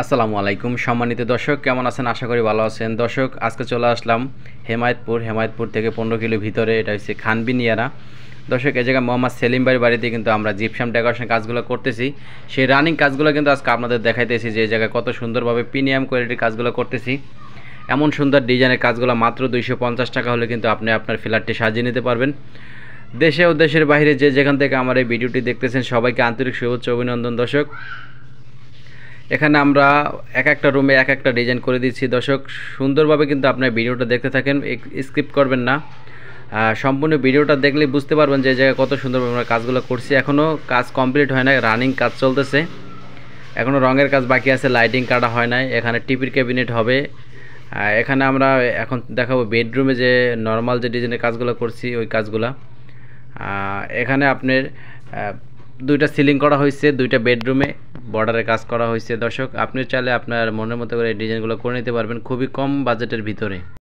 আসসালামু আলাইকুম সম্মানিত দর্শক, কেমন আছেন? আশা করি ভালো আছেন। দর্শক, আজকে চলে আসলাম হেমায়েতপুর থেকে 15 কিলো ভিতরে, এটা হচ্ছে খানবিনিয়ারা। দর্শক, এই জায়গায় মোহাম্মদ সেলিম ভাইয়ের বাড়িতে কিন্তু আমরা জিপসাম ডেকোরেশন কাজগুলো করতেছি। সেই রানিং কাজগুলো কিন্তু আজকে আপনাদের দেখাইতেছি যে এই জায়গায় কত সুন্দরভাবে প্রিমিয়াম কোয়ালিটির কাজগুলো করতেছি। এমন সুন্দর ডিজাইনের কাজগুলো মাত্র 250 টাকা হলে কিন্তু আপনি আপনার ফ্ল্যাটটি সাজিয়ে নিতে পারবেন। দেশে ও দেশের বাইরে যে যেখান থেকে আমার এই ভিডিওটি দেখতেছেন সবাইকে আন্তরিক শুভেচ্ছা অভিনন্দন। দর্শক, এখানে আমরা এক একটা রুমে এক একটা ডিজাইন করে দিচ্ছি। দর্শক, সুন্দরভাবে কিন্তু আপনার ভিডিওটা দেখতে থাকেন, স্কিপ করবেন না। সম্পূর্ণ ভিডিওটা দেখলেই বুঝতে পারবেন যে এই জায়গায় কত সুন্দরভাবে আমরা কাজগুলো করছি। এখনও কাজ কমপ্লিট হয় না, রানিং কাজ চলতেছে। এখনও রঙের কাজ বাকি আছে, লাইটিং কাটা হয় নাই। এখানে টিপির ক্যাবিনেট হবে। এখানে আমরা এখন দেখাবো বেডরুমে যে নর্মাল যে ডিজাইনের কাজগুলো করছি ওই কাজগুলো। এখানে আপনার দুইটা সিলিং করা হয়েছে, দুইটা বেডরুমে বর্ডারের কাজ করা হয়েছে। দর্শক, আপনি চাইলে আপনার মনের মতো করে এই ডিজাইনগুলো করে নিতে পারবেন খুবই কম বাজেটের ভিতরে।